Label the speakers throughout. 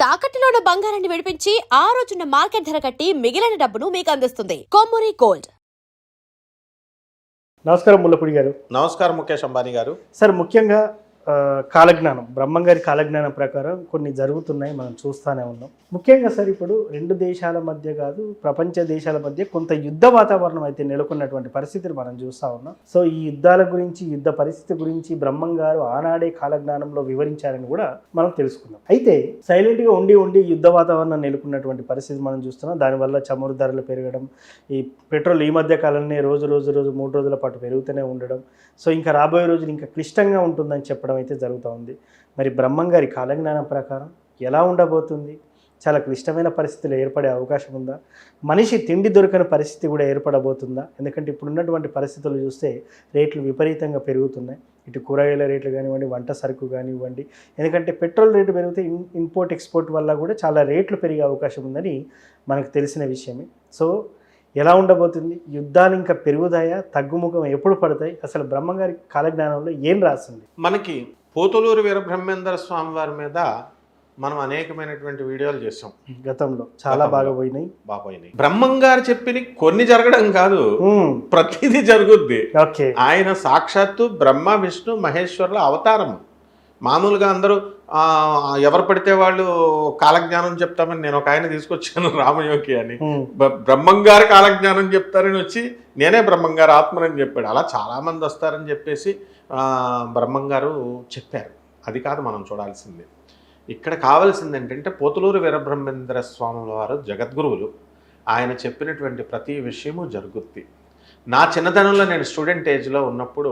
Speaker 1: తాకట్టులో ఉన్న బంగారాన్ని విడిపించి ఆ రోజున్న మార్కెట్ ధర కట్టి మిగిలిన డబ్బును మీకు అందిస్తుంది కొమ్మూరి గోల్డ్.
Speaker 2: నమస్కారం ముల్లపూడి గారు.
Speaker 3: నమస్కారం ముఖేష్ అంబానీ గారు.
Speaker 2: సార్, ముఖ్యంగా కాలజ్ఞానం, బ్రహ్మంగారి కాలజ్ఞానం ప్రకారం కొన్ని జరుగుతున్నాయి, మనం చూస్తూనే ఉన్నాం. ముఖ్యంగా సార్, ఇప్పుడు రెండు దేశాల మధ్య కాదు, ప్రపంచ దేశాల మధ్య కొంత యుద్ధ వాతావరణం అయితే నెలకొన్నటువంటి పరిస్థితిని మనం చూస్తూ ఉన్నాం. సో ఈ యుద్ధాల గురించి, యుద్ధ పరిస్థితి గురించి బ్రహ్మంగారు ఆనాడే కాలజ్ఞానంలో వివరించారని కూడా మనం తెలుసుకున్నాం. అయితే సైలెంట్గా ఉండి యుద్ధ వాతావరణం నెలకొన్నటువంటి పరిస్థితి మనం చూస్తున్నాం. దానివల్ల చమురు ధరలు పెరగడం, ఈ పెట్రోల్ ఈ మధ్య కాలంలో రోజు 3 రోజుల పాటు పెరుగుతూనే ఉండడం, సో ఇంకా రాబోయే రోజులు ఇంకా క్లిష్టంగా ఉంటుందని చెప్పడం అయితే జరుగుతూ ఉంది. మరి బ్రహ్మంగారి కాలజ్ఞానం ప్రకారం ఎలా ఉండబోతుంది? చాలా క్లిష్టమైన పరిస్థితులు ఏర్పడే అవకాశం ఉందా? మనిషి తిండి దొరకని పరిస్థితి కూడా ఏర్పడబోతుందా? ఎందుకంటే ఇప్పుడున్నటువంటి పరిస్థితులు చూస్తే రేట్లు విపరీతంగా పెరుగుతున్నాయి. ఇటు కూరగాయల రేట్లు కానివ్వండి, వంట సరుకు కానివ్వండి. ఎందుకంటే పెట్రోల్ రేటు పెరిగితే ఇంపోర్ట్ ఎక్స్పోర్ట్ వల్ల కూడా చాలా రేట్లు పెరిగే అవకాశం ఉందని మనకు తెలిసిన విషయమే. సో ఎలా ఉండబోతుంది? యుద్ధాలు ఇంకా పెరుగుతాయా, తగ్గుముఖం ఎప్పుడు పడతాయి? అసలు బ్రహ్మంగారి కాలజ్ఞానంలో ఏం రాసింది?
Speaker 3: మనకి పోతులూరు వీరబ్రహ్మేంద్ర స్వామి వారి మీద మనం అనేకమైనటువంటి వీడియోలు చేసాం.
Speaker 2: గతంలో చాలా బాగా పోయినాయి.
Speaker 3: బ్రహ్మంగారు చెప్పిన కొన్ని జరగడం కాదు, ప్రతిదీ జరుగుద్ది. ఆయన సాక్షాత్తు బ్రహ్మ విష్ణు మహేశ్వరుల అవతారం. మామూలుగా అందరూ ఎవరు పడితే వాళ్ళు కాలజ్ఞానం చెప్తామని నేను ఒక ఆయన తీసుకొచ్చాను, రామయోగి అని. బ్రహ్మంగారు కాలజ్ఞానం చెప్తారని వచ్చి నేనే బ్రహ్మంగారు ఆత్మనని చెప్పాడు. అలా చాలామంది వస్తారని చెప్పేసి బ్రహ్మంగారు చెప్పారు. అది కాదు మనం చూడాల్సింది. ఇక్కడ కావాల్సింది ఏంటంటే పోతులూరు వీరబ్రహ్మేంద్ర స్వామి వారు జగద్గురువులు. ఆయన చెప్పినటువంటి ప్రతి విషయము జరుగుద్ది. నా చిన్నతనంలో నేను స్టూడెంట్ ఏజ్లో ఉన్నప్పుడు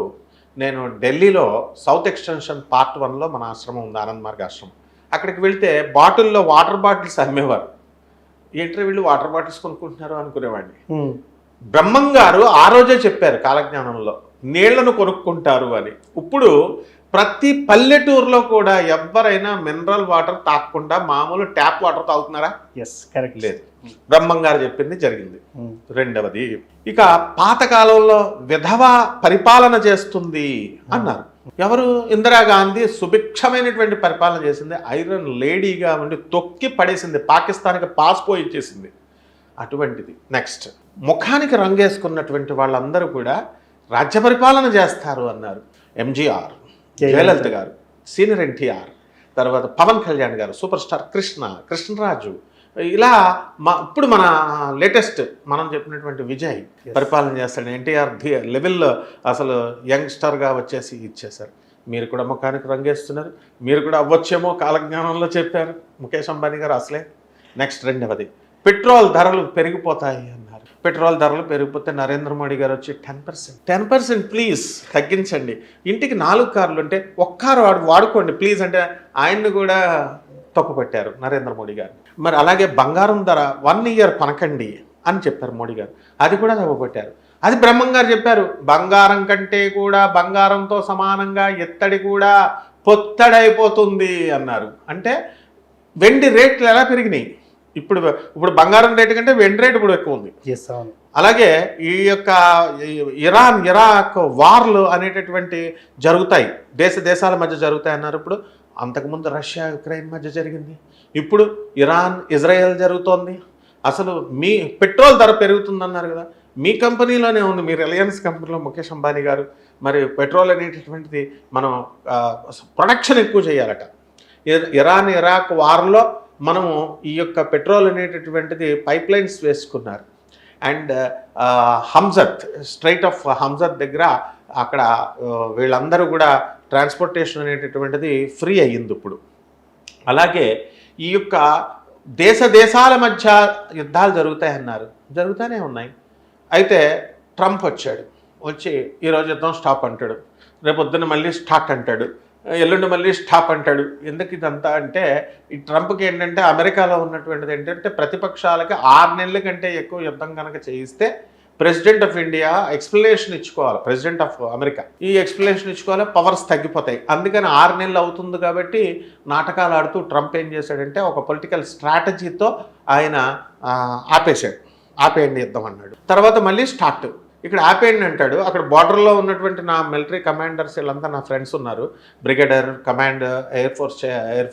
Speaker 3: నేను ఢిల్లీలో సౌత్ ఎక్స్టెన్షన్ పార్ట్ 1లో మన ఆశ్రమం ఉంది, ఆనంద్ మార్గ ఆశ్రమం. అక్కడికి వెళ్తే బాటిల్లో వాటర్ బాటిల్స్ అమ్మేవారు. ఏంటో వీళ్ళు వాటర్ బాటిల్స్ కొనుక్కుంటున్నారు అనుకునేవాడిని. బ్రహ్మంగారు ఆ రోజే చెప్పారు కాలజ్ఞానంలో, నీళ్లను కొనుక్కుంటారు అని. ఇప్పుడు ప్రతి పల్లెటూరులో కూడా ఎవరైనా మినరల్ వాటర్ తాగకుండా మామూలు ట్యాప్ వాటర్ తాగుతున్నారా?
Speaker 2: కరెక్ట్
Speaker 3: లేదు. బ్రహ్మంగారు చెప్పింది జరిగింది. రెండవది, ఇక పాతకాలంలో విధవ పరిపాలన చేస్తుంది అన్నారు. ఎవరు? ఇందిరాగాంధీ సుభిక్షమైనటువంటి పరిపాలన చేసింది. ఐరన్ లేడీగా ఉండి తొక్కి పడేసింది, పాకిస్తాన్కి పాస్పోర్ట్ ఇచ్చేసింది. అటువంటిది. నెక్స్ట్, ముఖానికి రంగేసుకున్నటువంటి వాళ్ళందరూ కూడా రాజ్య పరిపాలన చేస్తారు అన్నారు. ఎంజీఆర్, జయలలిత గారు, సీనియర్ ఎన్టీఆర్, తర్వాత పవన్ కళ్యాణ్ గారు, సూపర్ స్టార్ కృష్ణరాజు, ఇలా ఇప్పుడు మన లేటెస్ట్ మనం చెప్పినటువంటి విజయ్ పరిపాలన చేస్తాడు. ఎన్టీఆర్ లెవెల్లో అసలు యంగ్స్టర్గా వచ్చేసి ఇచ్చేశారు. మీరు కూడా ముఖానికి రంగేస్తున్నారు, మీరు కూడా అవ్వచ్చేమో కాలజ్ఞానంలో చెప్పారు ముఖేష్ అంబానీ గారు అసలే. నెక్స్ట్, రెండవది, పెట్రోల్ ధరలు పెరిగిపోతాయి అన్నారు. పెట్రోల్ ధరలు పెరిగిపోతే నరేంద్ర మోడీ గారు వచ్చి 10% ప్లీజ్ తగ్గించండి, ఇంటికి 4 కార్లు ఉంటే 1 కారు వాడుకోండి ప్లీజ్ అంటే ఆయన్ని కూడా తప్పుపట్టారు నరేంద్ర మోడీ గారు. మరి అలాగే బంగారం ధర 1 ఇయర్ కొనకండి అని చెప్పారు మోడీ గారు, అది కూడా తప్పుపట్టారు. అది బ్రహ్మంగారు చెప్పారు, బంగారం కంటే కూడా బంగారంతో సమానంగా ఎత్తడి కూడా పొత్తడైపోతుంది అన్నారు. అంటే వెండి రేట్లు ఎలా పెరిగినాయి? ఇప్పుడు బంగారం రేటు కంటే వెండి రేటు కూడా ఎక్కువ ఉంది. అలాగే ఈ యొక్క ఇరాక్ వార్లు అనేటటువంటి జరుగుతాయి, దేశాల మధ్య జరుగుతాయి అన్నారు. ఇప్పుడు అంతకుముందు రష్యా యుక్రెయిన్ మధ్య జరిగింది, ఇప్పుడు ఇరాన్ ఇజ్రాయెల్ జరుగుతోంది. అసలు మీ పెట్రోల్ ధర పెరుగుతుందన్నారు కదా, మీ కంపెనీలోనే ఉంది, మీ రిలయన్స్ కంపెనీలో ముఖేష్ అంబానీ గారు. మరి పెట్రోల్ అనేటటువంటిది మనం ప్రొడక్షన్ ఎక్కువ చేయాలట. ఇరాన్ ఇరాక్ వార్లో మనము ఈ యొక్క పెట్రోల్ అనేటటువంటిది పైప్ లైన్స్ వేసుకున్నారు. అండ్ హంజత్, స్ట్రైట్ ఆఫ్ హంజత్ దగ్గర అక్కడ వీళ్ళందరూ కూడా ట్రాన్స్పోర్టేషన్ అనేటటువంటిది ఫ్రీ అయ్యింది ఇప్పుడు. అలాగే ఈ యొక్క దేశాల మధ్య యుద్ధాలు జరుగుతాయన్నారు, జరుగుతూనే ఉన్నాయి. అయితే ట్రంప్ వచ్చి ఈరోజు యుద్ధం స్టాప్ అంటాడు, రేపొద్దున మళ్ళీ స్టార్ట్ అంటాడు, ఎల్లుండి మళ్ళీ స్టాప్ అంటాడు. ఎందుకు ఇదంతా అంటే, ఈ ట్రంప్కి ఏంటంటే అమెరికాలో ఉన్నటువంటిది ఏంటంటే ప్రతిపక్షాలకి 6 నెలల కంటే ఎక్కువ యుద్ధం కనుక చేయిస్తే ప్రెసిడెంట్ ఆఫ్ ఇండియా ఎక్స్ప్లెనేషన్ ఇచ్చుకోవాలి, ప్రెసిడెంట్ ఆఫ్ అమెరికా ఈ ఎక్స్ప్లెనేషన్ ఇచ్చుకోవాలి, పవర్స్ తగ్గిపోతాయి. అందుకని 6 నెలలు అవుతుంది కాబట్టి నాటకాలు ఆడుతూ ట్రంప్ ఏం చేశాడంటే ఒక పొలిటికల్ స్ట్రాటజీతో ఆయన ఆపేయండి యుద్ధం అన్నాడు. తర్వాత మళ్ళీ స్టార్ట్. ఇక్కడ ఆపేయండి అంటాడు. అక్కడ బార్డర్లో ఉన్నటువంటి నా మిలిటరీ కమాండర్స్ వీళ్ళంతా నా ఫ్రెండ్స్ ఉన్నారు, బ్రిగేడర్, కమాండ్, ఎయిర్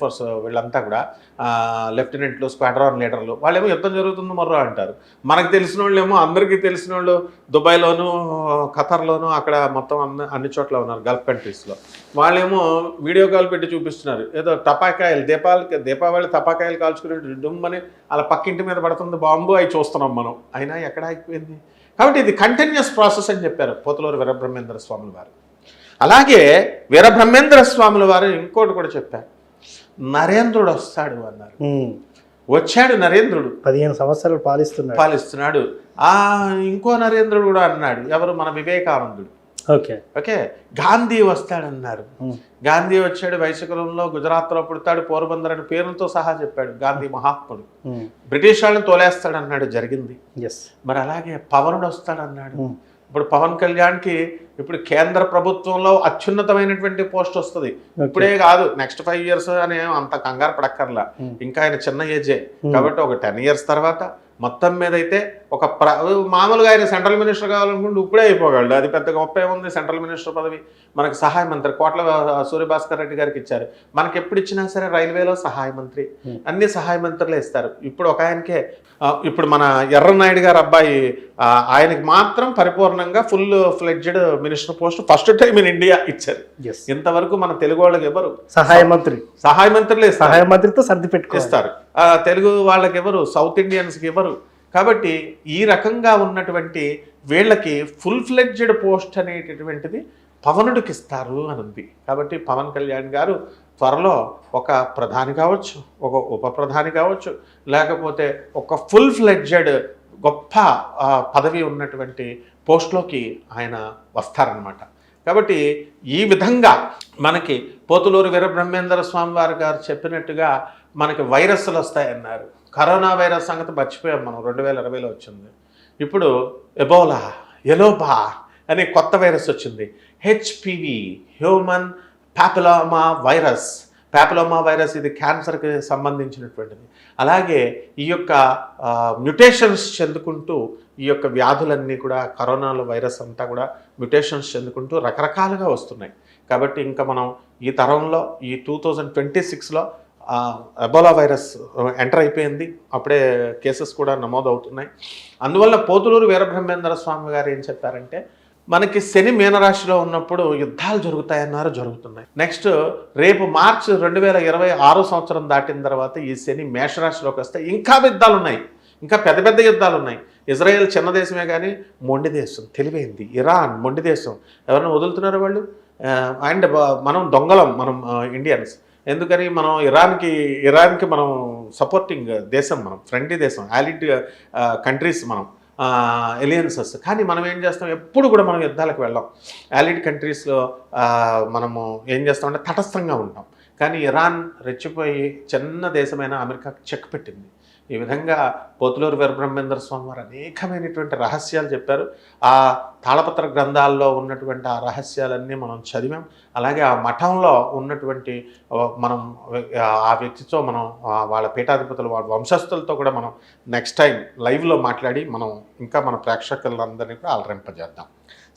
Speaker 3: ఫోర్స్ వీళ్ళంతా కూడా లెఫ్టినెంట్లు, స్క్వాడ్రాన్ లీడర్లు, వాళ్ళేమో యుద్ధం జరుగుతుంది మొర్రో అంటారు. మనకు తెలిసిన వాళ్ళేమో, అందరికీ తెలిసిన వాళ్ళు దుబాయ్లోను, ఖతర్లోను, అక్కడ మొత్తం అన్ని చోట్ల ఉన్నారు గల్ఫ్ కంట్రీస్లో. వాళ్ళేమో వీడియో కాల్ పెట్టి చూపిస్తున్నారు, ఏదో టపాకాయలు దీపావళి టపాకాయలు కాల్చుకునే డుమ్మని అలా పక్కింటి మీద పడుతుంది బాంబు, అవి చూస్తున్నాం మనం. అయినా ఎక్కడ ఆగిపోయింది? కాబట్టి ఇది కంటిన్యూస్ ప్రాసెస్ అని చెప్పారు పోతులూరు వీరబ్రహ్మేంద్ర స్వాముల వారు. అలాగే వీరబ్రహ్మేంద్ర స్వాముల వారు ఇంకోటి కూడా చెప్పారు, నరేంద్రుడు వస్తాడు అన్నారు. వచ్చాడు నరేంద్రుడు,
Speaker 2: 15 సంవత్సరాలు
Speaker 3: పాలిస్తున్నాడు. ఇంకో నరేంద్రుడు కూడా అన్నాడు, ఎవరు? మన వివేకానందుడు. ఓకే, గాంధీ వస్తాడన్నారు. గాంధీ వచ్చాడు, వైశకులంలో గుజరాత్లో పుడతాడు, పోర్బందర్ అని పేరులతో సహా చెప్పాడు. గాంధీ మహాత్ముడు. బ్రిటిష్ వాళ్ళని తోలేస్తాడన్నాడు, జరిగింది. మరి అలాగే పవనుడు వస్తాడన్నాడు. ఇప్పుడు పవన్ కళ్యాణ్కి ఇప్పుడు కేంద్ర ప్రభుత్వంలో అత్యున్నతమైనటువంటి పోస్ట్ వస్తుంది. ఇప్పుడే కాదు, నెక్స్ట్ 5 years అని అంత కంగారు పడక్కర్లా. ఇంకా ఆయన చిన్న ఏజే కాబట్టి ఒక 10 years తర్వాత మొత్తం మీద అయితే ఒక మామూలుగా ఆయన సెంట్రల్ మినిస్టర్ కావాలనుకుంటే ఇప్పుడే అయిపోగలడు. అది పెద్ద గొప్ప ఏముంది, సెంట్రల్ మినిస్టర్ పదవి మనకు సహాయ మంత్రి కోట్ల సూర్యభాస్కర్ రెడ్డి గారికి ఇచ్చారు. మనకి ఎప్పుడు ఇచ్చినా సరే రైల్వేలో సహాయ మంత్రి, అన్ని సహాయ మంత్రులే ఇస్తారు. ఇప్పుడు ఒక ఆయనకే, ఇప్పుడు మన ఎర్రనాయుడు గారు అబ్బాయి, ఆయనకి మాత్రం పరిపూర్ణంగా full fledged minister post first time in India ఇచ్చారు. ఇంతవరకు మన తెలుగు వాళ్ళకి ఎవరు సహాయ మంత్రులే, సహాయ మంత్రితో సర్ది పెట్టుకొస్తారు. తెలుగు వాళ్ళకి ఎవరు, సౌత్ ఇండియన్స్కి ఎవరు. కాబట్టి ఈ రకంగా ఉన్నటువంటి వీళ్ళకి ఫుల్ ఫ్లెడ్జ్డ్ పోస్ట్ అనేటటువంటిది పవనుడికి ఇస్తారు అని ఉంది. కాబట్టి పవన్ కళ్యాణ్ గారు త్వరలో ఒక ప్రధాని కావచ్చు, ఒక ఉప ప్రధాని కావచ్చు, లేకపోతే ఒక ఫుల్ ఫ్లెడ్జెడ్ గొప్ప పదవి ఉన్నటువంటి పోస్ట్లోకి ఆయన వస్తారనమాట. కాబట్టి ఈ విధంగా మనకి పోతులూరు వీరబ్రహ్మేంద్ర స్వామి వారు గారు చెప్పినట్టుగా మనకి వైరస్లు వస్తాయన్నారు. కరోనా వైరస్ సంగతి మర్చిపోయాం మనం, 2020లో వచ్చింది. ఇప్పుడు ఎబోలా, ఎలోబా అనే కొత్త వైరస్ వచ్చింది. హెచ్పివి, హ్యూమన్ పాపిలోమా వైరస్ ఇది క్యాన్సర్కి సంబంధించినటువంటిది. అలాగే ఈ యొక్క మ్యుటేషన్స్ చెందుకుంటూ ఈ యొక్క వ్యాధులన్నీ కూడా, కరోనాలో వైరస్ అంతా కూడా మ్యుటేషన్స్ చెందుకుంటూ రకరకాలుగా వస్తున్నాయి. కాబట్టి ఇంకా మనం ఈ తరంలో ఈ 2026లో ఎబోలా వైరస్ ఎంటర్ అయిపోయింది. అప్పుడే కేసెస్ కూడా నమోదవుతున్నాయి. అందువల్ల పోతులూరు వీరబ్రహ్మేంద్ర స్వామి గారు ఏం చెప్పారంటే, మనకి శని మీనరాశిలో ఉన్నప్పుడు యుద్ధాలు జరుగుతాయన్నారు, జరుగుతున్నాయి. నెక్స్ట్ రేపు మార్చి 2026 సంవత్సరం దాటిన తర్వాత ఈ శని మేషరాశిలోకి వస్తే ఇంకా యుద్ధాలు ఉన్నాయి, ఇంకా పెద్ద పెద్ద యుద్ధాలు ఉన్నాయి. ఇజ్రాయెల్ చిన్న దేశమే కానీ మొండి దేశం, తెలివైంది. ఇరాన్ మొండి దేశం, ఎవరైనా వదులుతున్నారు వాళ్ళు. అండ్ మనం దొంగలం, మనం ఇండియన్స్. ఎందుకని మనం ఇరాన్కి మనం సపోర్టింగ్ దేశం, మనం ఫ్రెండ్లీ దేశం, ఆలిడ్ కంట్రీస్ మనం, ఎలియన్సెస్. కానీ మనం ఏం చేస్తాం, ఎప్పుడు కూడా మనం యుద్ధాలకు వెళ్ళాం. ఆలిడ్ కంట్రీస్లో మనము ఏం చేస్తామంటే తటస్థంగా ఉంటాం. కానీ ఇరాన్ రెచ్చిపోయి చిన్న దేశమైన అమెరికాకి చెక్ పెట్టింది. ఈ విధంగా పోతులూరు వీరబ్రహ్మేంద్ర స్వామి వారు అనేకమైనటువంటి రహస్యాలు చెప్పారు. ఆ తాళపత్ర గ్రంథాల్లో ఉన్నటువంటి ఆ రహస్యాలన్నీ మనం చదివాం. అలాగే ఆ మఠంలో ఉన్నటువంటి మనం ఆ వ్యక్తితో మనం వాళ్ళ పీఠాధిపతులు, వాళ్ళ వంశస్థులతో కూడా మనం నెక్స్ట్ టైం లైవ్లో మాట్లాడి మనం ఇంకా మన ప్రేక్షకులందరినీ కూడా అలరింపజేద్దాం.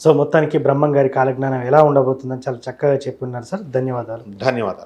Speaker 2: సో మొత్తానికి బ్రహ్మం గారి కాలజ్ఞానం ఎలా ఉండబోతుందని చాలా చక్కగా చెప్పున్నారు సార్. ధన్యవాదాలు.